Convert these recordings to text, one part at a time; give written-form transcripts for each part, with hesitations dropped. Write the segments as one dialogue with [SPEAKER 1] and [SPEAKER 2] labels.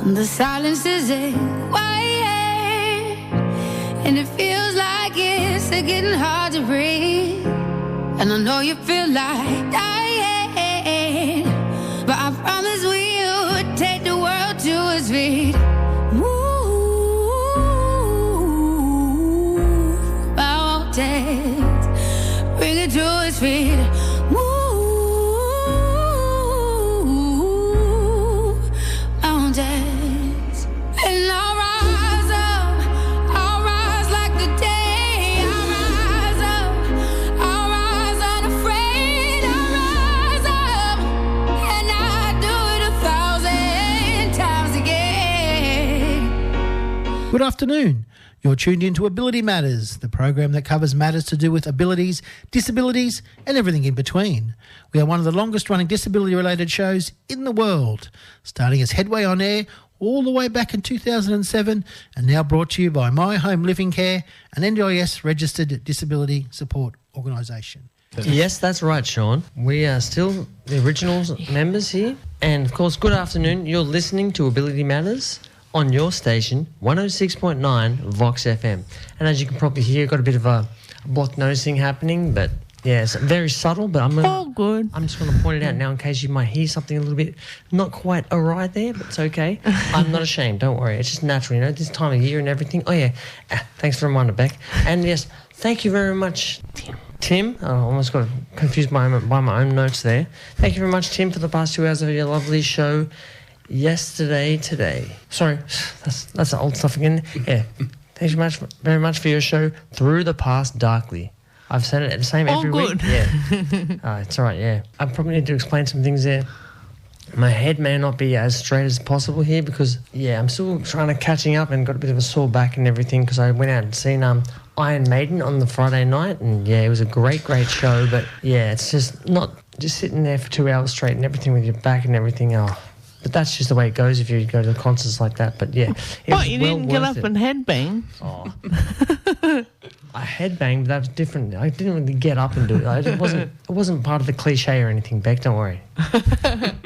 [SPEAKER 1] The silence is quiet, and it feels like it's getting hard to breathe. And I know you feel like dying, but I promise we'll take the world to its feet. Move mountains, bring it to its feet.
[SPEAKER 2] Good afternoon. You're tuned into Ability Matters, the program that covers matters to do with abilities, disabilities and everything in between. We are one of the longest running disability-related shows in the world, starting as Headway On Air all the way back in 2007 and now brought to you by My Home Living Care, an NDIS registered disability support organisation.
[SPEAKER 3] Yes, that's right, Sean. We are still the original members here. And, of course, good afternoon. You're listening to Ability Matters on your station, 106.9 VOX FM. And as you can probably hear, got a bit of a block noticing happening, but yeah, it's very subtle, but I'm just going to point it out now in case you might hear something a little bit not quite alright there, but it's okay. I'm not ashamed, don't worry. It's just natural, this time of year and everything. Oh, yeah. Thanks for the reminder, Bec. And yes, thank you very much, Tim. I almost got confused by my own notes there. Thank you very much, Tim, for the past 2 hours of your lovely show. Yesterday, today. Sorry, that's the old stuff again. Yeah. Thanks very much for your show, Through the Past Darkly. I've said it the same every week. Yeah. It's all right, yeah. I probably need to explain some things there. My head may not be as straight as possible here because, yeah, I'm still trying to catching up and got a bit of a sore back and everything because I went out and seen Iron Maiden on the Friday night and, yeah, it was a great show. But, yeah, it's just not just sitting there for 2 hours straight and everything with your back and everything. But that's just the way it goes if you go to concerts like that. But, yeah.
[SPEAKER 4] What, you didn't get up and headbang?
[SPEAKER 3] Oh. I headbanged, but that was different. I didn't really get up and do it. It wasn't part of the cliche or anything, Bec, don't worry.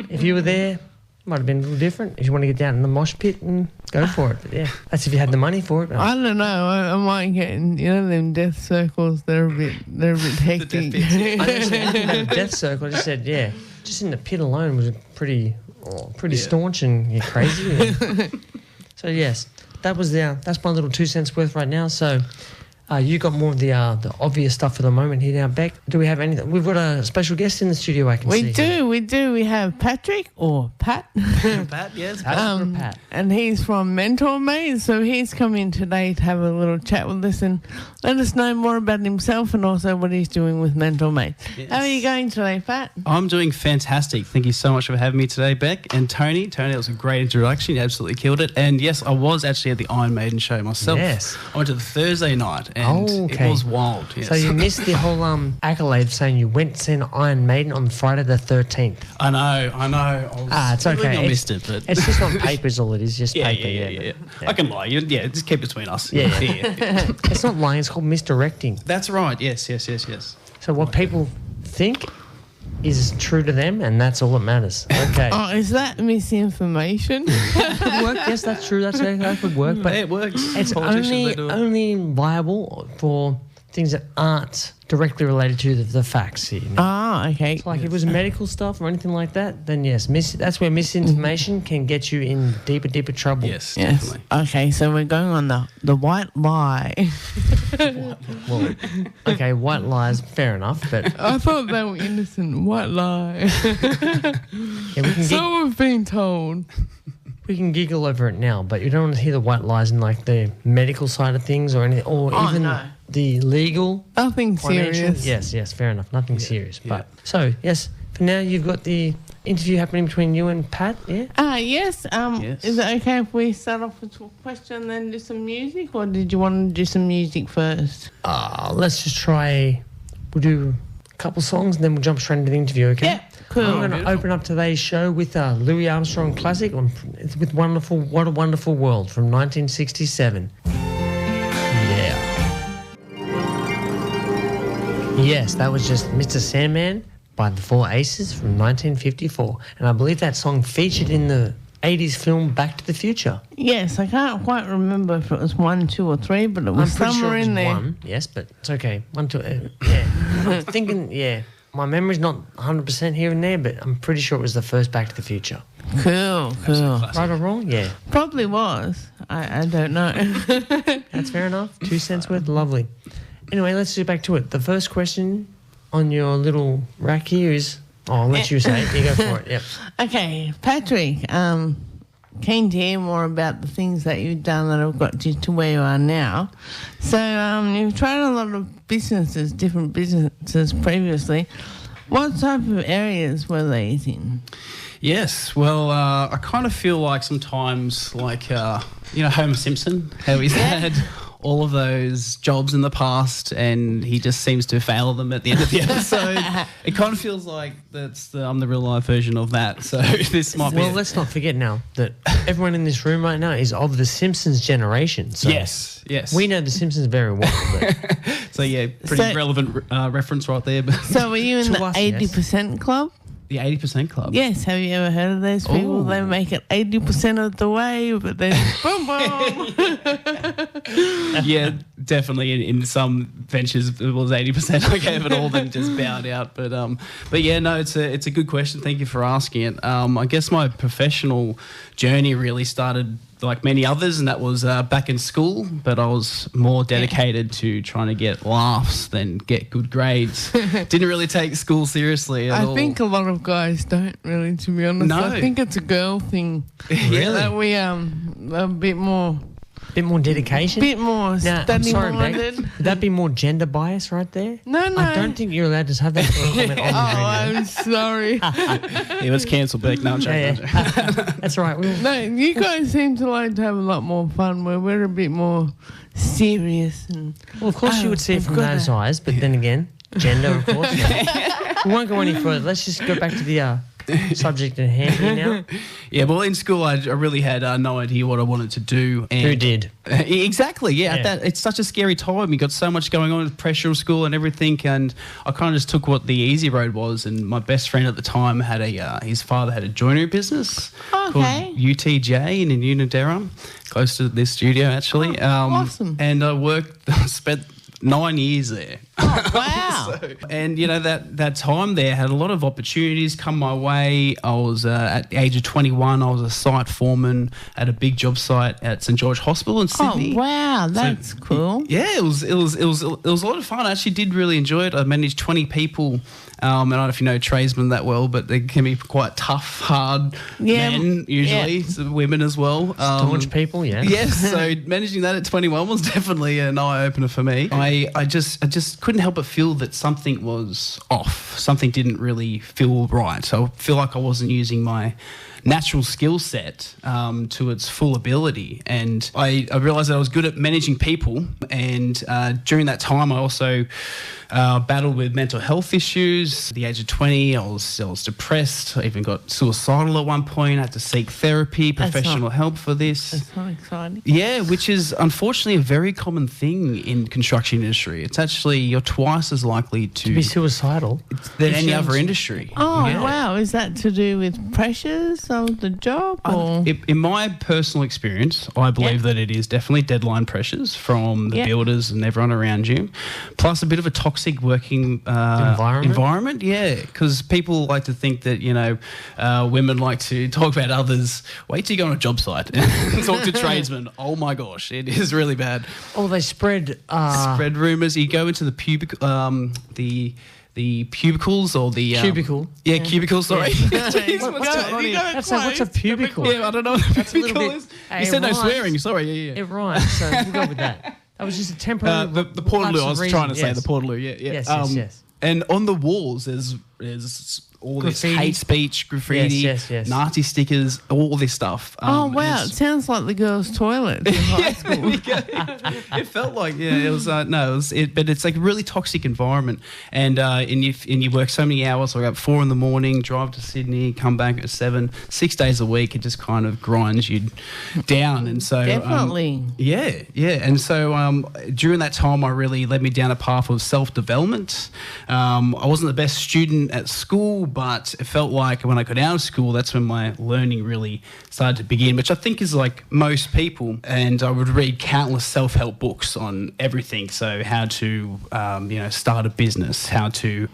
[SPEAKER 3] If you were there, it might have been a little different. If you want to get down in the mosh pit and go for it. But, yeah, that's if you had the money for it.
[SPEAKER 4] I don't know. I might get in, them death circles. They're a bit hectic.
[SPEAKER 3] I didn't say anything about a death circle. I just said, yeah, just in the pit alone was pretty staunch and crazy. Yeah. So, yes, that's my little 2 cents worth right now. So, you got more of the obvious stuff for the moment here now, Bec. Do we have anything? We've got a special guest in the studio, I can see.
[SPEAKER 4] We do. We have Patrick, or Pat.
[SPEAKER 2] Pat, yes.
[SPEAKER 4] Pat. And he's from Mentor Mate, so he's come in today to have a little chat with us and let us know more about himself and also what he's doing with Mentor Mate. Yes. How are you going today, Pat?
[SPEAKER 5] I'm doing fantastic. Thank you so much for having me today, Bec. And Tony, that was a great introduction. You absolutely killed it. And yes, I was actually at the Iron Maiden show myself.
[SPEAKER 3] Yes.
[SPEAKER 5] I went to the Thursday night. And
[SPEAKER 3] okay.
[SPEAKER 5] It was wild, yes.
[SPEAKER 3] So you missed the whole accolade saying you went to see Iron Maiden on Friday the 13th.
[SPEAKER 5] I know.
[SPEAKER 3] It's okay.
[SPEAKER 5] I missed it, but
[SPEAKER 3] it's just on paper is all it is, just paper.
[SPEAKER 5] Yeah. I can lie. Just keep it between us.
[SPEAKER 3] Yeah. It's not lying, it's called misdirecting.
[SPEAKER 5] That's right, yes.
[SPEAKER 3] So what people think is true to them, and that's all that matters. Okay.
[SPEAKER 4] Oh, is that misinformation?
[SPEAKER 3] That could work. Yes, that's true. That could work. But
[SPEAKER 5] it works.
[SPEAKER 3] It's only viable for things that aren't directly related to the facts here.
[SPEAKER 4] Okay.
[SPEAKER 3] So like if it was medical stuff or anything like that, then yes, that's where misinformation can get you in deeper trouble.
[SPEAKER 5] Yes, definitely.
[SPEAKER 4] Okay, so we're going on the white lie.
[SPEAKER 3] Well, okay, white lies, fair enough, but
[SPEAKER 4] I thought they were innocent. White lie.
[SPEAKER 3] Yeah,
[SPEAKER 4] we've been told.
[SPEAKER 3] We can giggle over it now, but you don't want to hear the white lies in like the medical side of things or anything, or even the legal.
[SPEAKER 4] Nothing serious.
[SPEAKER 3] Yes, fair enough. Nothing serious. But so yes, for now you've got the interview happening between you and Pat. Yeah.
[SPEAKER 4] Yes. Is it okay if we start off with a question and then do some music, or did you want to do some music first?
[SPEAKER 3] Let's just try. We'll do a couple songs and then we'll jump straight into the interview. Okay.
[SPEAKER 4] Yeah. Cool.
[SPEAKER 3] I'm going to open up today's show with a Louis Armstrong classic with What a Wonderful World from 1967. Yeah. Yes, that was just Mr. Sandman by the Four Aces from 1954. And I believe that song featured in the 80s film Back to the Future.
[SPEAKER 4] Yes, I can't quite remember if it was 1, 2, or 3, but it was
[SPEAKER 3] I'm pretty
[SPEAKER 4] somewhere
[SPEAKER 3] sure it was
[SPEAKER 4] in there.
[SPEAKER 3] 1, yes, but it's okay. 1, 2, yeah. I'm thinking, my memory's not 100% here and there, but I'm pretty sure it was the first Back to the Future.
[SPEAKER 4] Cool.
[SPEAKER 3] Right or wrong? Yeah.
[SPEAKER 4] Probably was. I don't know.
[SPEAKER 3] That's fair enough. 2 cents worth. Lovely. Anyway, let's get back to it. The first question on your little rack here is... Oh, I'll let you say it. You go for it. Yep.
[SPEAKER 4] Okay, Patrick, keen to hear more about the things that you've done that have got you to where you are now. So you've tried a lot of different businesses previously. What type of areas were these in?
[SPEAKER 5] Yes, well, I kind of feel like sometimes, like, Homer Simpson, how he's had all of those jobs in the past and he just seems to fail them at the end of the episode. It kind of feels like I'm the real life version of that. So this might be...
[SPEAKER 3] Well, let's not forget now that everyone in this room right now is of the Simpsons generation. So
[SPEAKER 5] yes.
[SPEAKER 3] We know the Simpsons very well. But
[SPEAKER 5] so, yeah, pretty relevant reference right there. But
[SPEAKER 4] so were you in the 80% club?
[SPEAKER 5] The 80% Club?
[SPEAKER 4] Yes. Have you ever heard of those people?
[SPEAKER 5] Ooh.
[SPEAKER 4] They make it 80% of the way, but then boom, boom.
[SPEAKER 5] Yeah, definitely. In some ventures, it was 80%. I gave it all, then just bowed out. But yeah, no, it's a good question. Thank you for asking it. I guess my professional journey really started like many others, and that was back in school, but I was more dedicated to trying to get laughs than get good grades. Didn't really take school seriously at all.
[SPEAKER 4] I think a lot of guys don't really, to be honest.
[SPEAKER 5] No.
[SPEAKER 4] I think it's a girl thing.
[SPEAKER 3] Really?
[SPEAKER 4] That we a bit more
[SPEAKER 3] dedication?
[SPEAKER 4] Bit more
[SPEAKER 3] Now, I'm sorry, Beck.
[SPEAKER 4] study-minded.
[SPEAKER 3] Would that be more gender bias right there?
[SPEAKER 4] No.
[SPEAKER 3] I don't think you're allowed to have that sort of comment on the radio.
[SPEAKER 4] I'm sorry.
[SPEAKER 5] It was cancelled, Beck. No, I'm joking.
[SPEAKER 3] Yeah. That's all right.
[SPEAKER 4] No, you guys seem to like to have a lot more fun where we're a bit more serious. And
[SPEAKER 3] Well, of course you would see it from those eyes, but then again, gender, of course. We won't go any further. Let's just go back to the subject at hand here now.
[SPEAKER 5] Yeah, well, in school, I really had no idea what I wanted to do. And
[SPEAKER 3] Who did?
[SPEAKER 5] Exactly, yeah.
[SPEAKER 3] Yeah.
[SPEAKER 5] It's such a scary time. You got so much going on with pressure of school and everything, and I kind of just took what the easy road was. And my best friend at the time had his father had a joinery business called UTJ in Unadera, close to this studio actually.
[SPEAKER 4] Awesome.
[SPEAKER 5] And I spent 9 years there.
[SPEAKER 4] oh, wow.
[SPEAKER 5] And that time there had a lot of opportunities come my way. I was at the age of 21. I was a site foreman at a big job site at St George Hospital in Sydney.
[SPEAKER 4] Oh wow, that's cool.
[SPEAKER 5] Yeah, it was a lot of fun. I actually did really enjoy it. I managed 20 people. I don't know if you know tradesmen that well, but they can be quite tough, hard men usually, so women as well.
[SPEAKER 3] Staunch people, yeah.
[SPEAKER 5] Yes, so managing that at 21 was definitely an eye-opener for me. I just couldn't help but feel that something was off. Something didn't really feel right. So I feel like I wasn't using my natural skill set to its full ability. And I realised that I was good at managing people. And during that time, I also battled with mental health issues. At the age of 20, I was depressed. I even got suicidal at one point. I had to seek therapy, professional help for this.
[SPEAKER 4] That's not exciting.
[SPEAKER 5] Yeah, which is unfortunately a very common thing in construction industry. It's actually, you're twice as likely to
[SPEAKER 3] be suicidal
[SPEAKER 5] than any other industry.
[SPEAKER 4] Oh,
[SPEAKER 5] Yeah.
[SPEAKER 4] wow. Is that to do with pressures of the job? Or?
[SPEAKER 5] In my personal experience, I believe that it is definitely deadline pressures from the builders and everyone around you, plus a bit of a toxic working environment. Yeah, because people like to think that, women like to talk about others. Wait till you go on a job site and talk to tradesmen. Oh my gosh, it is really bad.
[SPEAKER 3] Oh, they spread
[SPEAKER 5] rumours. You go into the pubicles or the...
[SPEAKER 3] cubicle.
[SPEAKER 5] Yeah, cubicle, sorry. Jeez,
[SPEAKER 3] What's a pubicle?
[SPEAKER 5] Yeah, I don't know what a
[SPEAKER 3] That's a little
[SPEAKER 5] pubicle
[SPEAKER 3] bit-
[SPEAKER 5] is.
[SPEAKER 3] Hey,
[SPEAKER 5] You said no
[SPEAKER 3] it rhymes.
[SPEAKER 5] swearing, sorry. Yeah.
[SPEAKER 3] It rhymes, so we'll go with that. That was just a temporary...
[SPEAKER 5] The Portaloo, I was trying to say the Portaloo, yeah.
[SPEAKER 3] Yes.
[SPEAKER 5] And on the walls, there's all
[SPEAKER 3] Graffiti.
[SPEAKER 5] this hate speech, graffiti,
[SPEAKER 3] Yes.
[SPEAKER 5] Nazi stickers, all this stuff.
[SPEAKER 4] Oh, wow. It sounds like the girls' toilet in high school.
[SPEAKER 5] It felt like, it was, but it's like a really toxic environment. And you work so many hours, like at 4 a.m, drive to Sydney, come back at 7, 6 days a week. It just kind of grinds you down. And so,
[SPEAKER 4] Definitely.
[SPEAKER 5] And so during that time, I really led me down a path of self-development. I wasn't the best student at school, but it felt like when I got out of school, that's when my learning really started to begin, which I think is like most people. And I would read countless self-help books on everything. So how to, start a business, how to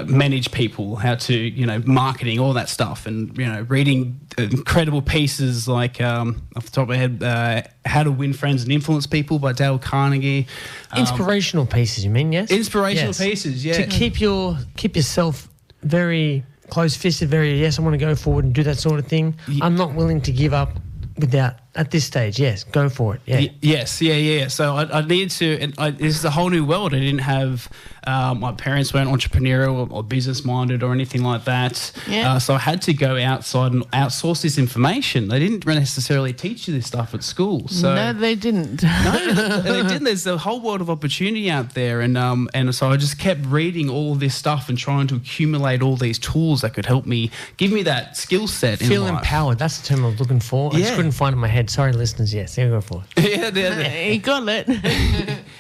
[SPEAKER 5] manage people, how to, marketing, all that stuff. And, reading incredible pieces like, off the top of my head, How to Win Friends and Influence People by Dale Carnegie.
[SPEAKER 3] Inspirational pieces, you mean, yes?
[SPEAKER 5] Inspirational pieces, yeah.
[SPEAKER 3] To keep yourself very close-fisted, yes, I want to go forward and do that sort of thing.
[SPEAKER 5] Yeah.
[SPEAKER 3] I'm not willing to give up without, at this stage, yes, go for it, yeah.
[SPEAKER 5] Yes, yeah. So I needed to, and this is a whole new world. I didn't have, my parents weren't entrepreneurial or business-minded or anything like that.
[SPEAKER 4] Yeah.
[SPEAKER 5] So I had to go outside and outsource this information. They didn't necessarily teach you this stuff at school. So
[SPEAKER 4] No, they didn't.
[SPEAKER 5] No, they didn't. There's a whole world of opportunity out there, and so I just kept reading all of this stuff and trying to accumulate all these tools that could help me, give me that skill set.
[SPEAKER 3] Feel
[SPEAKER 5] in life.
[SPEAKER 3] empowered, that's the term I was looking for. I just
[SPEAKER 5] Yeah.
[SPEAKER 3] couldn't find it in my head. Sorry, listeners, yes, there we go for it.
[SPEAKER 5] Yeah.
[SPEAKER 4] He got it.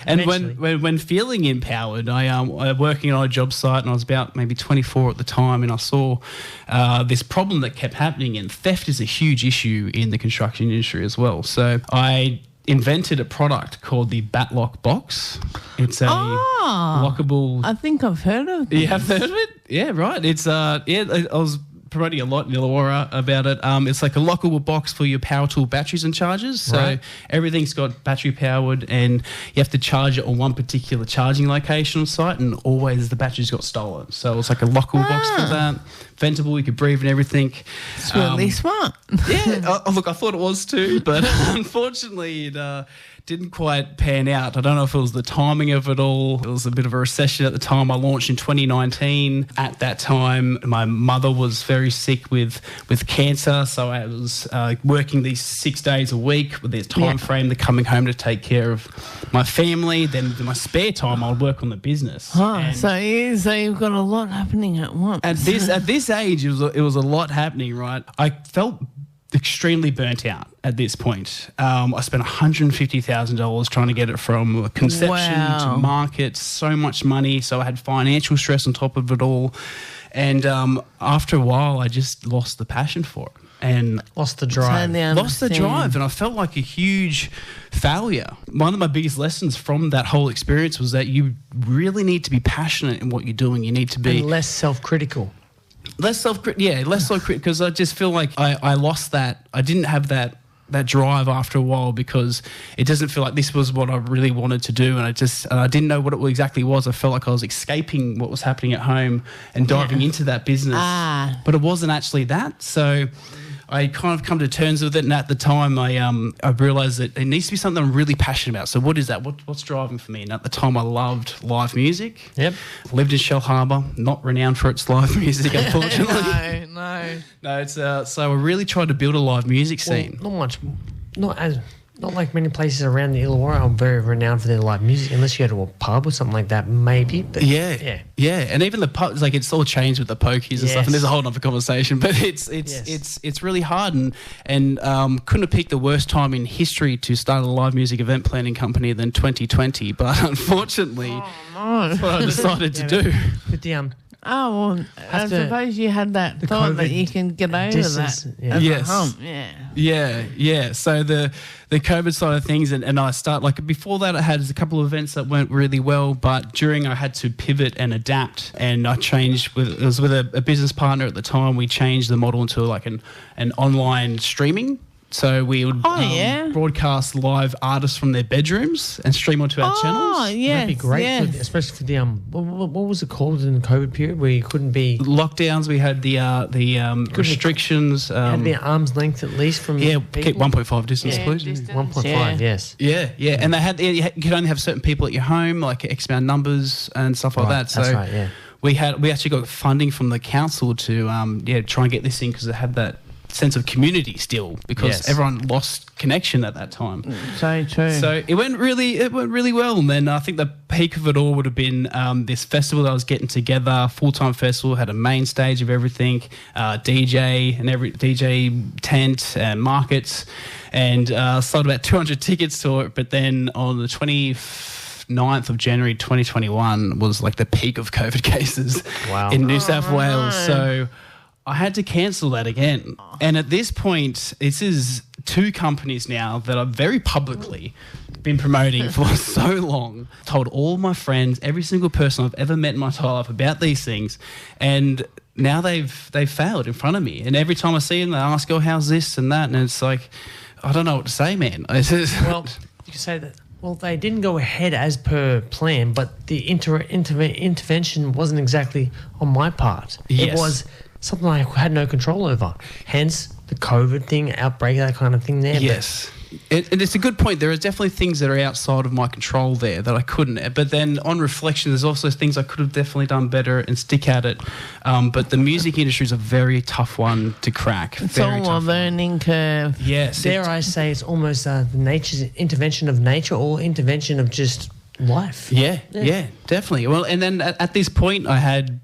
[SPEAKER 5] And
[SPEAKER 3] Eventually.
[SPEAKER 5] when feeling empowered, I working on a job site, and I was about maybe 24 at the time, and I saw this problem that kept happening, and theft is a huge issue in the construction industry as well. So I invented a product called the Batlock Box. It's a lockable.
[SPEAKER 4] I think I've heard of it.
[SPEAKER 5] You have heard of it? Yeah, right. It's I was promoting a lot in Illawarra about it. It's like a lockable box for your power tool batteries and chargers. So
[SPEAKER 3] Right.
[SPEAKER 5] everything's got battery powered, and you have to charge it on one particular charging location on site, and always the batteries got stolen. So it's like a lockable box for that. Ventable, you could breathe and everything.
[SPEAKER 4] It's really smart.
[SPEAKER 5] Yeah, look, I thought it was too, but unfortunately it didn't quite pan out. I don't know if it was the timing of it all. It was a bit of a recession at the time. I launched in 2019. At that time, my mother was very sick with cancer, so I was working these 6 days a week with this time frame, the coming home to take care of my family. Then in my spare time, I'd work on the business. And
[SPEAKER 4] So you've got a lot happening at once.
[SPEAKER 5] at this age, it was a lot happening, right? I felt extremely burnt out at this point. I spent $150,000 trying to get it from conception to market, so much money. So I had financial stress on top of it all. And after a while, I just lost the passion for it. And
[SPEAKER 3] Lost the drive.
[SPEAKER 5] lost the drive, and I felt like a huge failure. One of my biggest lessons from that whole experience was that you really need to be passionate in what you're doing. You need to be
[SPEAKER 3] And less self-critical.
[SPEAKER 5] less self-critical, because I just feel like I lost that. I didn't have that drive after a while, because it doesn't feel like this was what I really wanted to do, and I didn't know what it exactly was. I felt like I was escaping what was happening at home and diving into that business, but it wasn't actually that. So I kind of come to terms with it, and at the time I realised that it needs to be something I'm really passionate about. So what is that? What's driving for me? And at the time I loved live music.
[SPEAKER 3] Yep.
[SPEAKER 5] Lived in Shell Harbour, not renowned for its live music, unfortunately.
[SPEAKER 4] No.
[SPEAKER 5] No, it's so I really tried to build a live music scene.
[SPEAKER 3] Well, not like many places around the Illawarra are very renowned for their live music, unless you go to a pub or something like that, maybe. But
[SPEAKER 5] Yeah, and even the pubs, like it's all changed with the pokies and stuff, and there's a whole other conversation. But it's really hard, and couldn't have picked the worst time in history to start a live music event planning company than 2020. But unfortunately, that's what I decided to do.
[SPEAKER 3] With the
[SPEAKER 4] Oh, well, I
[SPEAKER 3] Have to-
[SPEAKER 4] suppose you had that
[SPEAKER 3] the
[SPEAKER 4] thought that
[SPEAKER 3] COVID
[SPEAKER 4] you can get over
[SPEAKER 3] distance,
[SPEAKER 4] that.
[SPEAKER 3] yeah.
[SPEAKER 4] as a
[SPEAKER 5] Yes.
[SPEAKER 4] hump, yeah.
[SPEAKER 5] Yeah. So the COVID side of things, and I start, like, before that I had a couple of events that went really well, but during I had to pivot and adapt, and I changed it was with a business partner at the time. We changed the model into like an online streaming. So we would broadcast live artists from their bedrooms and stream onto our channels.
[SPEAKER 4] Oh, yes.
[SPEAKER 3] That'd be great, especially for the what was it called in the COVID period where you couldn't be
[SPEAKER 5] Lockdowns, we had the restrictions.
[SPEAKER 3] had the arm's length at least from
[SPEAKER 5] keep
[SPEAKER 3] people?
[SPEAKER 5] 1.5 distance, please.
[SPEAKER 4] distance,
[SPEAKER 3] 1.5, yes.
[SPEAKER 5] Yeah, and they had you could only have certain people at your home, like X amount of numbers and stuff like that. So
[SPEAKER 3] that's right, yeah.
[SPEAKER 5] we actually got funding from the council to try and get this in, because it had that sense of community still, because everyone lost connection at that time.
[SPEAKER 4] So true.
[SPEAKER 5] So it went really well. And then I think the peak of it all would have been this festival that I was getting together, full-time festival, had a main stage of everything, DJ and every DJ tent and markets, and sold about 200 tickets to it. But then on the 29th 9th of January 2021 was like the peak of COVID cases in New South Wales. So I had to cancel that again. And at this point, this is 2 companies now that I've very publicly been promoting for so long. Told all my friends, every single person I've ever met in my entire life about these things. And now they've failed in front of me. And every time I see them, they ask, oh, how's this and that? And it's like, I don't know what to say, man.
[SPEAKER 3] Well, you can say that. Well, they didn't go ahead as per plan, but the intervention wasn't exactly on my part.
[SPEAKER 5] Yes.
[SPEAKER 3] It was something I had no control over. Hence the COVID thing, outbreak, that kind of thing there.
[SPEAKER 5] Yes. And it's a good point. There are definitely things that are outside of my control there that I couldn't. But then on reflection, there's also things I could have definitely done better and stick at it. But the music industry is a very tough one to crack.
[SPEAKER 4] It's all a learning curve.
[SPEAKER 5] Yes.
[SPEAKER 3] Dare I say it's almost nature's intervention of nature or intervention of just life.
[SPEAKER 5] Yeah, definitely. Well, and then at this point, I had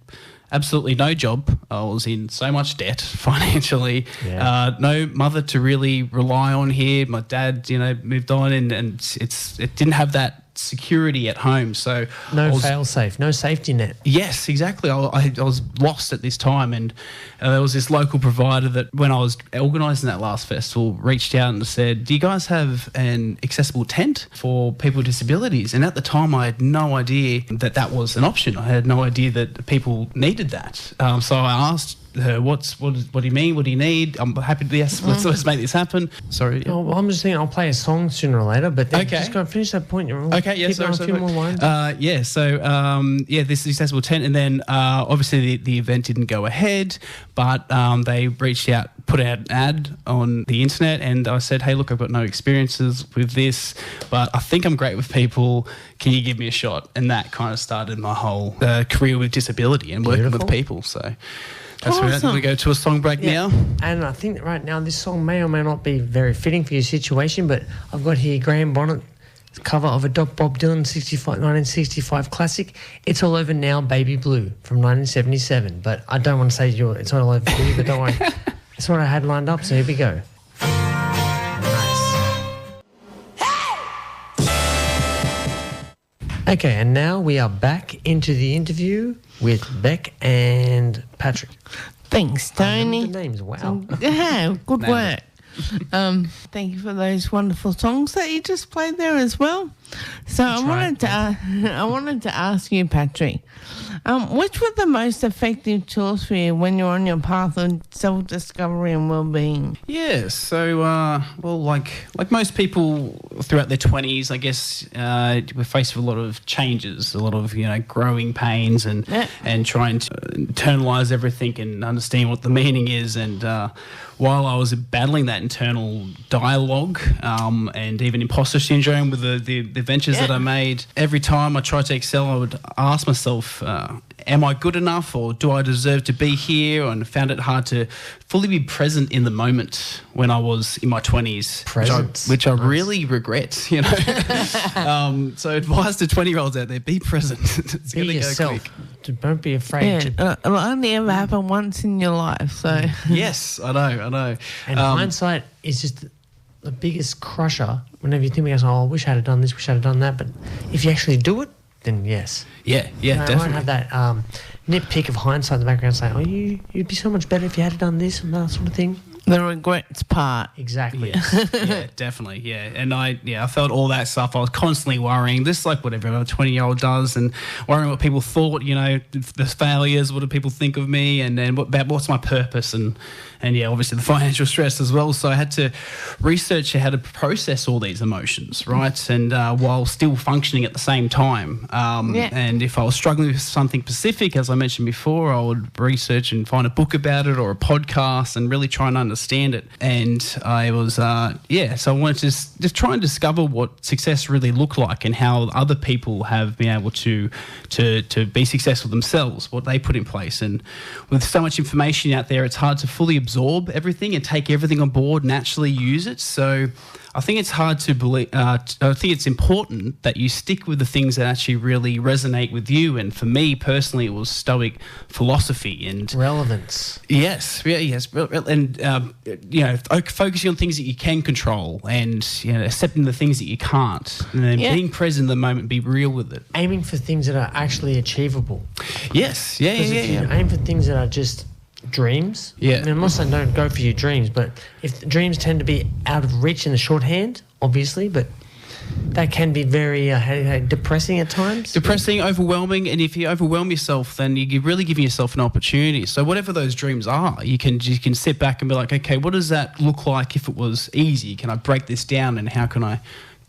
[SPEAKER 5] absolutely no job. I was in so much debt financially.
[SPEAKER 3] Yeah.
[SPEAKER 5] No mother to really rely on here. My dad, moved on, and it didn't have that security at home. So
[SPEAKER 3] no fail safe, no safety net.
[SPEAKER 5] Yes, exactly. I was lost at this time, and there was this local provider that, when I was organising that last festival, reached out and said, do you guys have an accessible tent for people with disabilities? And at the time I had no idea that was an option. I had no idea that people needed that. So I asked her, what do you mean? What do you need? I'm happy to, yes, let's make this happen. Sorry.
[SPEAKER 3] Oh, well, I'm just thinking I'll play a song sooner or later, but then
[SPEAKER 5] Okay.
[SPEAKER 3] just go and finish that point.
[SPEAKER 5] Okay, yeah,
[SPEAKER 3] Keep on a few more lines.
[SPEAKER 5] This accessible tent, and then obviously the event didn't go ahead, but they reached out, put out an ad on the internet, and I said, hey, look, I've got no experiences with this, but I think I'm great with people. Can you give me a shot? And that kind of started my whole career with disability and working with people. So that's
[SPEAKER 4] Awesome.
[SPEAKER 5] where we go to a song break now.
[SPEAKER 3] And I think that right now this song may or may not be very fitting for your situation, but I've got here Graham Bonnet cover of a Bob Dylan 1965 classic, It's All Over Now, Baby Blue, from 1977. But I don't want to say it's all over for you, but don't worry. That's what I had lined up, so here we go. Nice. Okay, and now we are back into the interview with Bec and Patrick.
[SPEAKER 4] Thanks, Tony.
[SPEAKER 3] The names, wow.
[SPEAKER 4] Yeah, good work. Thank you for those wonderful songs that you just played there as well. So I wanted to ask you, Patrick, which were the most effective tools for you when you're on your path of self-discovery and well-being?
[SPEAKER 5] Yeah, so like most people throughout their 20s, I guess we're faced with a lot of changes, a lot of growing pains, and trying to internalise everything and understand what the meaning is. And while I was battling that internal dialogue and even imposter syndrome with the ventures that I made, every time I tried to excel, I would ask myself, am I good enough, or do I deserve to be here? And I found it hard to fully be present in the moment when I was in my 20s, which I really regret, So advice to 20-year-olds out there, be present. It's
[SPEAKER 3] Be
[SPEAKER 5] going to go
[SPEAKER 3] yourself.
[SPEAKER 5] quick.
[SPEAKER 3] Don't be afraid to...
[SPEAKER 4] It'll only ever happen once in your life, so...
[SPEAKER 5] Yes, I know.
[SPEAKER 3] And hindsight is just the biggest crusher whenever you think, I wish I had done this, wish I had done that. But if you actually do it, then yes.
[SPEAKER 5] Yeah, definitely.
[SPEAKER 3] I won't have that nitpick of hindsight in the background saying, you'd be so much better if you had done this and that sort of thing.
[SPEAKER 4] The regrets part.
[SPEAKER 3] Exactly.
[SPEAKER 5] Yeah, definitely. Yeah. And I felt all that stuff. I was constantly worrying, just like what every other 20-year-old does, and worrying what people thought, the failures, what do people think of me, and then what's my purpose, and obviously the financial stress as well. So I had to research how to process all these emotions, right? And while still functioning at the same time. And if I was struggling with something specific, as I mentioned before, I would research and find a book about it or a podcast and really try and understand it. And I was, so I wanted to just try and discover what success really looked like and how other people have been able to be successful themselves, what they put in place. And with so much information out there, it's hard to fully absorb everything and take everything on board and actually use it. So I think it's hard to believe. I think it's important that you stick with the things that actually really resonate with you. And for me personally, it was Stoic philosophy and
[SPEAKER 3] relevance.
[SPEAKER 5] Yes, and focusing on things that you can control, and accepting the things that you can't, and then being present in the moment, be real with it.
[SPEAKER 3] Aiming for things that are actually achievable.
[SPEAKER 5] Yes,
[SPEAKER 3] If you aim for things that are just dreams.
[SPEAKER 5] Yeah.
[SPEAKER 3] I mean, I'm not saying don't go for your dreams, but if the dreams tend to be out of reach in the shorthand, obviously, but that can be very depressing at times.
[SPEAKER 5] Depressing, overwhelming, and if you overwhelm yourself, then you're really giving yourself an opportunity. So whatever those dreams are, you can sit back and be like, okay, what does that look like if it was easy? Can I break this down, and how can I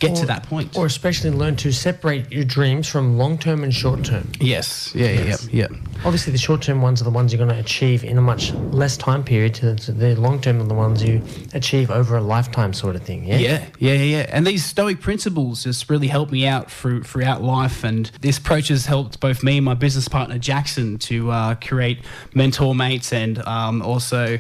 [SPEAKER 5] get to that point?
[SPEAKER 3] Or especially learn to separate your dreams from long-term and short-term.
[SPEAKER 5] Yes. Yeah.
[SPEAKER 3] Obviously, the short-term ones are the ones you're going to achieve in a much less time period. To the long-term are the ones you achieve over a lifetime sort of thing, yeah?
[SPEAKER 5] Yeah. And these Stoic principles just really helped me out throughout life, and this approach has helped both me and my business partner, Jackson, to create Mentor Mates, and also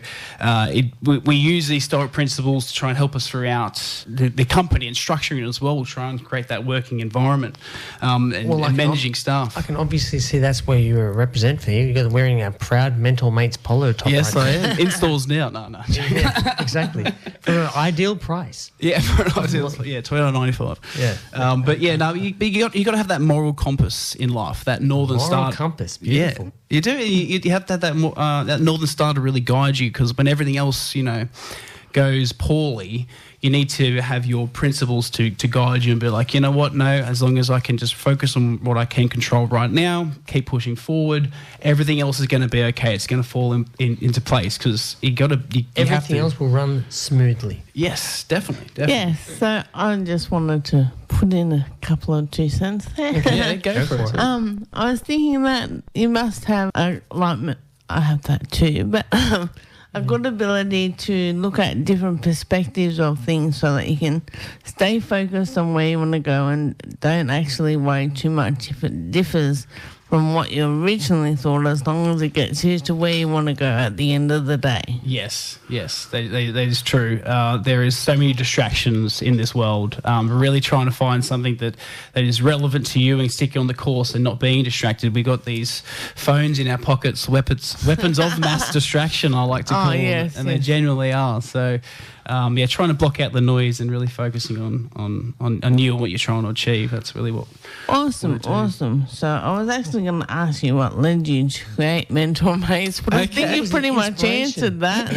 [SPEAKER 5] we use these Stoic principles to try and help us throughout the company and structuring it as well. We'll try and create that working environment and managing staff.
[SPEAKER 3] I can obviously see that's where you're a represent for you. You're wearing a proud Mentor Mates polo top.
[SPEAKER 5] Yes, I am. In stores now. No.
[SPEAKER 3] Yeah, exactly. For an ideal price.
[SPEAKER 5] Yeah, for an ideal price. Yeah, $12.95.
[SPEAKER 3] Yeah.
[SPEAKER 5] But yeah, no, you got to have that moral compass in life, that northern star.
[SPEAKER 3] Moral compass, beautiful.
[SPEAKER 5] Yeah, you do. You have to have that northern star to really guide you, because when everything else, goes poorly, you need to have your principles to guide you and be like, you know what, no, as long as I can just focus on what I can control right now, keep pushing forward, everything else is going to be okay. It's going to fall into place, because
[SPEAKER 3] everything else will run smoothly.
[SPEAKER 5] Yes, definitely.
[SPEAKER 4] Yes, so I just wanted to put in a couple of 2 cents there.
[SPEAKER 5] Yeah, go for it.
[SPEAKER 4] I was thinking that you must have I have that too, but a good ability to look at different perspectives of things, so that you can stay focused on where you want to go and don't actually worry too much if it differs from what you originally thought, as long as it gets you to where you want to go at the end of the day.
[SPEAKER 5] Yes, that is true. There is so many distractions in this world. Really trying to find something that is relevant to you and stick you on the course and not being distracted. We got these phones in our pockets, weapons of mass distraction, I like to call them, and they genuinely are. So, trying to block out the noise and really focusing on you and what you're trying to achieve. That's really what.
[SPEAKER 4] Awesome. So I was actually going to ask you what led you to create Mentor Mates, but I think you pretty much answered that.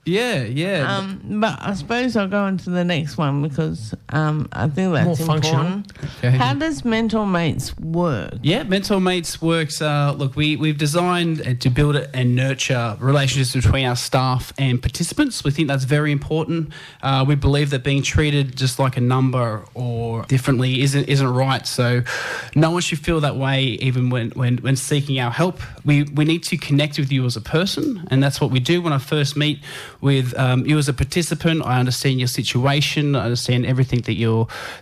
[SPEAKER 5] Yeah.
[SPEAKER 4] But I suppose I'll go on to the next one, because I think that's
[SPEAKER 3] more
[SPEAKER 4] important.
[SPEAKER 5] Okay.
[SPEAKER 4] How does Mentor Mates work?
[SPEAKER 5] Yeah, Mentor Mates works. Look, we've designed to build and nurture relationships between our staff and participants. We think that's very important. We believe that being treated just like a number or differently isn't right. So no one should feel that way, even when seeking our help. We need to connect with you as a person, and that's what we do. When I first meet with you as a participant, I understand your situation. I understand everything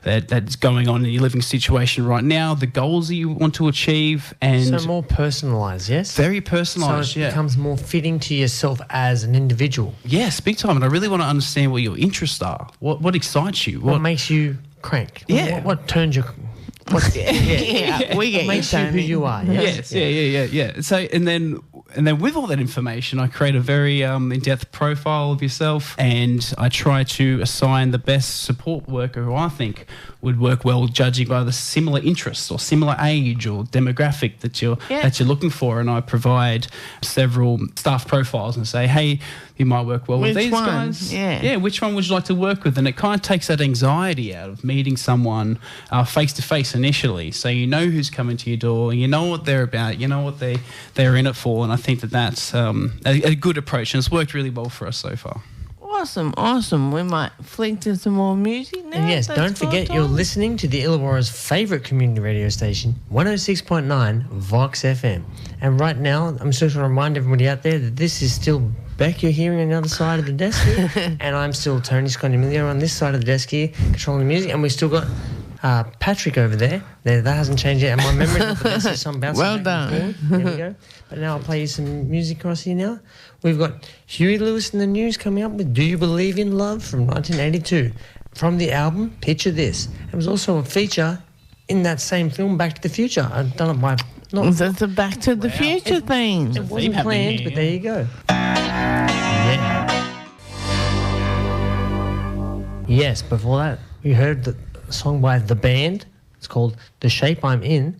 [SPEAKER 5] that's going on in your living situation right now, the goals that you want to achieve, and
[SPEAKER 3] so more personalised, yes?
[SPEAKER 5] Very personalised,
[SPEAKER 3] so it becomes more fitting to yourself as an individual.
[SPEAKER 5] Yes, big time. And I really want to understand what your interests are. What excites you?
[SPEAKER 3] What makes you crank?
[SPEAKER 5] Yeah.
[SPEAKER 3] What turns your...
[SPEAKER 4] We get
[SPEAKER 3] what makes you who you are.
[SPEAKER 5] Yes. Yeah. So and then with all that information, I create a very in-depth profile of yourself, and I try to assign the best support worker who I think would work well, judging by the similar interests or similar age or demographic that you're looking for. And I provide several staff profiles and say, hey, you might work well with these guys. Yeah, which one would you like to work with? And it kind of takes that anxiety out of meeting someone face to face initially, so you know who's coming to your door, and you know what they're about, you know what they're in it for. And I think that's a good approach, and it's worked really well for us so far.
[SPEAKER 4] Awesome. We might flick to some more music now.
[SPEAKER 3] And yes, don't forget you're listening to the Illawarra's favourite community radio station, 106.9 VOX FM. And right now, I'm just going to remind everybody out there that this is still Bec, you're hearing on the other side of the desk here, and I'm still Tony Scott-Emilio on this side of the desk here, controlling the music, and we've still got Patrick over there. That hasn't changed yet, and my memory's not the best, so I'm bouncing
[SPEAKER 4] well
[SPEAKER 3] back
[SPEAKER 4] done.
[SPEAKER 3] and forward. There we go. But now I'll play you some music across here now. We've got Huey Lewis in the news coming up with Do You Believe in Love from 1982. from the album Picture This. It was also a feature in that same film, Back to the Future. I've done it by...
[SPEAKER 4] That's a Back to the Future thing.
[SPEAKER 3] It wasn't planned, but there you go. Yeah. Yes, before that, we heard the song by The Band. It's called The Shape I'm In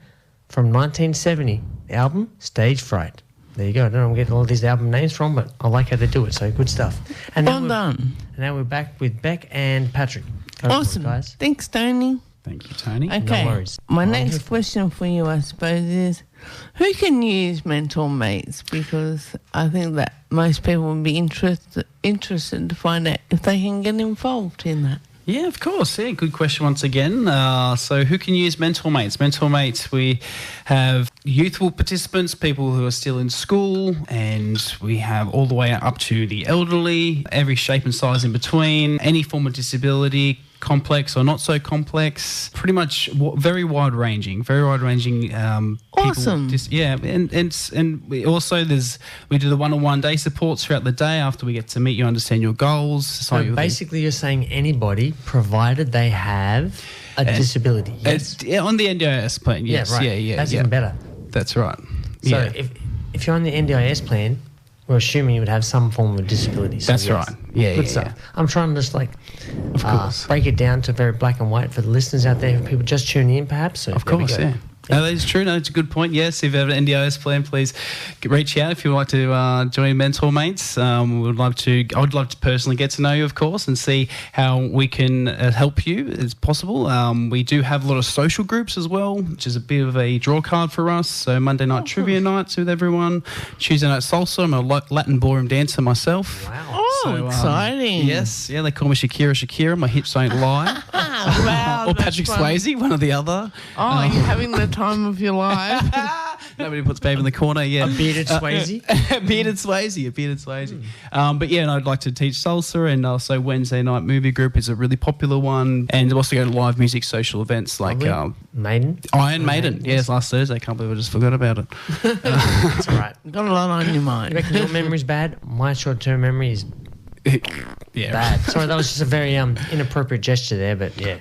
[SPEAKER 3] from 1970. The album, Stage Fright. There you go. I don't know where I'm getting all these album names from, but I like how they do it, so good stuff. And
[SPEAKER 4] well done.
[SPEAKER 3] And now we're back with Bec and Patrick. Go
[SPEAKER 4] Awesome.
[SPEAKER 3] for it, guys.
[SPEAKER 4] Thanks, Tony.
[SPEAKER 5] Thank you, Tony.
[SPEAKER 4] Okay.
[SPEAKER 3] No worries.
[SPEAKER 4] My next question for you, I suppose, is who can use mentor mates? Because I think that most people would be interested to find out if they can get involved in that.
[SPEAKER 5] Yeah, of course. Yeah, good question once again. So who can use mentor mates? Mentor mates, we have youthful participants, people who are still in school, and we have all the way up to the elderly, every shape and size in between, any form of disability, complex or not so complex, pretty much very wide ranging.
[SPEAKER 4] Awesome.
[SPEAKER 5] And we also we do the one-on-one day supports throughout the day after we get to meet you, understand your goals.
[SPEAKER 3] So basically you're saying anybody, provided they have a disability. Yes.
[SPEAKER 5] On the NDIS plan, yes.
[SPEAKER 3] Yeah, right.
[SPEAKER 5] Yeah,
[SPEAKER 3] That's even better.
[SPEAKER 5] That's right.
[SPEAKER 3] So
[SPEAKER 5] Yeah.
[SPEAKER 3] if you're on the NDIS plan, we're assuming you would have some form of disability. So
[SPEAKER 5] That's right. Yeah,
[SPEAKER 3] Good
[SPEAKER 5] yeah,
[SPEAKER 3] stuff.
[SPEAKER 5] yeah.
[SPEAKER 3] I'm trying to just
[SPEAKER 5] Of course.
[SPEAKER 3] break it down to very black and white for the listeners out there, for people just tuning in perhaps. So
[SPEAKER 5] Of
[SPEAKER 3] there we
[SPEAKER 5] course,
[SPEAKER 3] go.
[SPEAKER 5] yeah. No, that is true. No, it's a good point. Yes, if you have an NDIS plan, please reach out if you would like to join Mentor Mates. I would love to personally get to know you, of course, and see how we can help you as possible. We do have a lot of social groups as well, which is a bit of a draw card for us. So Monday night trivia nights with everyone, Tuesday night salsa. I'm a Latin ballroom dancer myself.
[SPEAKER 3] Wow.
[SPEAKER 4] Oh, exciting.
[SPEAKER 5] Yes, yeah, they call me Shakira. My hips don't lie.
[SPEAKER 4] Wow,
[SPEAKER 5] or
[SPEAKER 4] that's
[SPEAKER 5] Patrick
[SPEAKER 4] fun.
[SPEAKER 5] Swayze, one or the other.
[SPEAKER 4] Oh, you're having the time of your life.
[SPEAKER 5] Nobody puts babe in the corner, yeah.
[SPEAKER 3] A bearded Swayze?
[SPEAKER 5] A bearded Swayze. But yeah, and I'd like to teach salsa, and also Wednesday night movie group is a really popular one. And also go to live music social events like
[SPEAKER 3] Maiden?
[SPEAKER 5] Iron Maiden. Yes, last Thursday. I can't believe I just forgot about it.
[SPEAKER 3] That's all right.
[SPEAKER 4] Got a lot on your
[SPEAKER 3] You
[SPEAKER 4] mind.
[SPEAKER 3] reckon your memory's bad? My short-term memory is
[SPEAKER 5] Yeah.
[SPEAKER 3] bad. Sorry, that was just a very inappropriate gesture there, but yeah.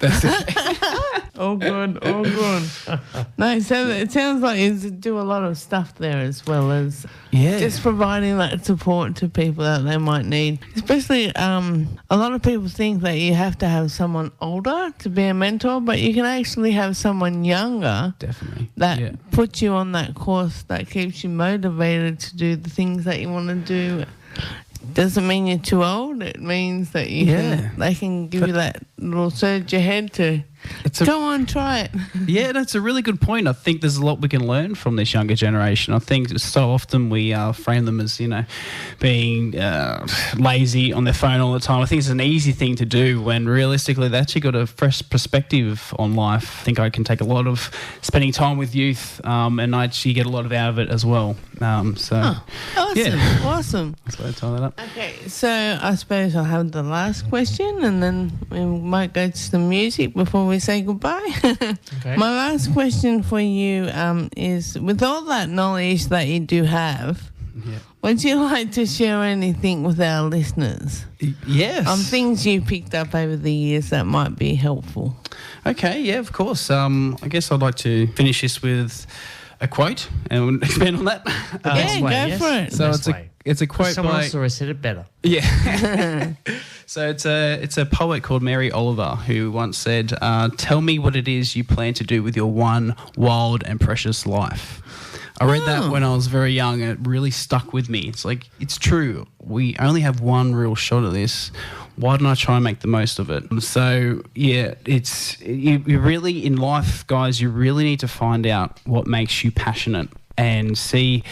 [SPEAKER 4] Oh, good. No, so it sounds like you do a lot of stuff there as well as just providing that support to people that they might need. Especially a lot of people think that you have to have someone older to be a mentor, but you can actually have someone younger
[SPEAKER 5] Definitely.
[SPEAKER 4] that puts you on that course that keeps you motivated to do the things that you want to do. Doesn't mean you're too old. It means that they can give you that little surge ahead to go on, try it.
[SPEAKER 5] Yeah, that's a really good point. I think there's a lot we can learn from this younger generation. I think so often we frame them as, being lazy on their phone all the time. I think it's an easy thing to do when realistically they actually got a fresh perspective on life. I think I can take a lot of spending time with youth and I actually get a lot out of it as well.
[SPEAKER 4] Awesome.
[SPEAKER 5] That's why I tie that up.
[SPEAKER 4] Okay, so I suppose I'll have the last question and then we might go to some music before we say goodbye.
[SPEAKER 3] Okay.
[SPEAKER 4] My last question for you is, with all that knowledge that you do have, would you like to share anything with our listeners?
[SPEAKER 5] Yes.
[SPEAKER 4] Things you picked up over the years that might be helpful.
[SPEAKER 5] Okay, yeah, of course. I guess I'd like to finish this with a quote and expand on that.
[SPEAKER 4] Go for it.
[SPEAKER 5] So it's a quote
[SPEAKER 3] Someone
[SPEAKER 5] by...
[SPEAKER 3] else already said it better.
[SPEAKER 5] Yeah. So it's a poet called Mary Oliver who once said, "Tell me what it is you plan to do with your one wild and precious life." I read that when I was very young and it really stuck with me. It's like, it's true. We only have one real shot at this. Why don't I try and make the most of it? So, yeah, you really, in life, guys, you really need to find out what makes you passionate and see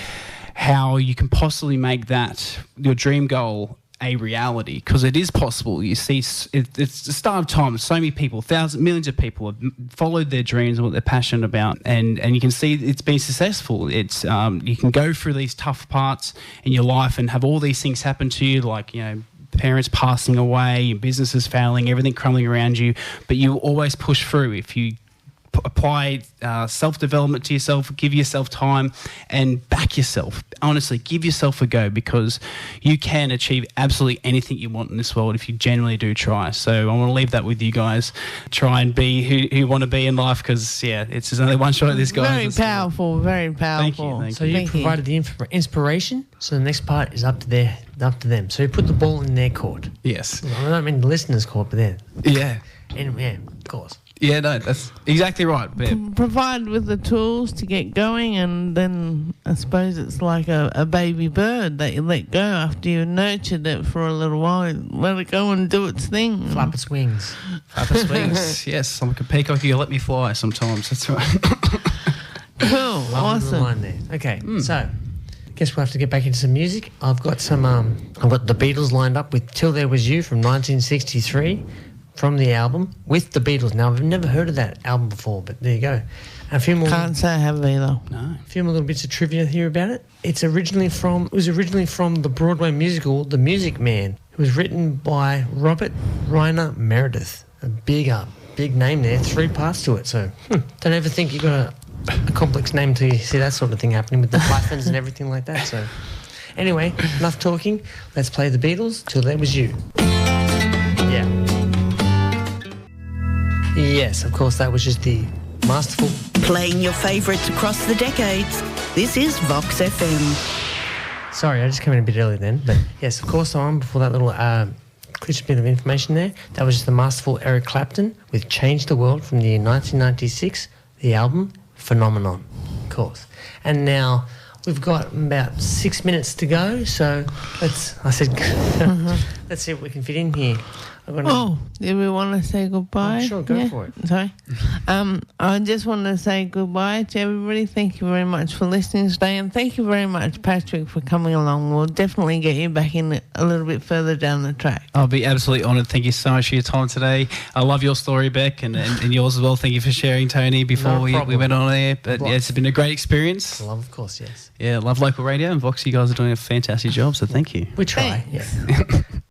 [SPEAKER 5] how you can possibly make that your dream goal a reality, because it is possible. You see, it's the start of time. So many people, millions of people have followed their dreams and what they're passionate about, and you can see it's been successful. It's you can go through these tough parts in your life and have all these things happen to you, like parents passing away, businesses failing, everything crumbling around you, but you always push through if you apply self-development to yourself, give yourself time and back yourself. Honestly, give yourself a go, because you can achieve absolutely anything you want in this world if you genuinely do try. So I want to leave that with you guys. Try and be who you want to be in life, because, there's only one shot at this, guys.
[SPEAKER 4] Very powerful, very powerful.
[SPEAKER 5] Thank you.
[SPEAKER 3] So you provided the inspiration, so the next part is up to them. So you put the ball in their court.
[SPEAKER 5] Yes.
[SPEAKER 3] I don't mean the listeners' court, but there.
[SPEAKER 5] Yeah.
[SPEAKER 3] And, yeah, of course.
[SPEAKER 5] Yeah, no, that's exactly right.
[SPEAKER 4] Provide with the tools to get going, and then I suppose it's like a baby bird that you let go after you've nurtured it for a little while. Let it go and do its thing.
[SPEAKER 3] Flap its wings.
[SPEAKER 5] Flap its wings. Yes, I'm like a peacock. You let me fly sometimes. That's right.
[SPEAKER 4] Cool. Awesome.
[SPEAKER 3] Line there. Okay, so guess we'll have to get back into some music. I've got some. I've got the Beatles lined up with "Till There Was You" from 1963. From the album with the Beatles. Now, I've never heard of that album before, but there you go. And a few more.
[SPEAKER 4] Can't say I have either.
[SPEAKER 5] No.
[SPEAKER 3] A few more little bits of trivia here about it. It was originally from the Broadway musical The Music Man. It was written by Robert Reiner Meredith. A big name there. 3 parts to it. So don't ever think you've got a complex name till you see that sort of thing happening with the Plattons and everything like that. So anyway, enough talking. Let's play the Beatles. Till There Was You. Yeah. Yes, of course, that was just the masterful...
[SPEAKER 6] Playing your favourites across the decades. This is VOX FM.
[SPEAKER 3] Sorry, I just came in a bit early then, but yes, of course, I'm before that little glitch bit of information there. That was just the masterful Eric Clapton with Change the World from the year 1996, the album Phenomenon, of course. And now we've got about 6 minutes to go, so let's see what we can fit in here.
[SPEAKER 4] Do we want to say goodbye?
[SPEAKER 3] Sure, go for it.
[SPEAKER 4] Sorry. I just want to say goodbye to everybody. Thank you very much for listening today, and thank you very much, Patrick, for coming along. We'll definitely get you back in a little bit further down the track.
[SPEAKER 5] I'll be absolutely honoured. Thank you so much for your time today. I love your story, Bec, and yours as well. Thank you for sharing, Tony, before we went on air. But it's been a great experience.
[SPEAKER 3] Love, of course, yes.
[SPEAKER 5] Yeah, love local radio, and VOX, you guys are doing a fantastic job, so thank you.
[SPEAKER 3] We try,
[SPEAKER 4] Thanks.
[SPEAKER 3] yeah.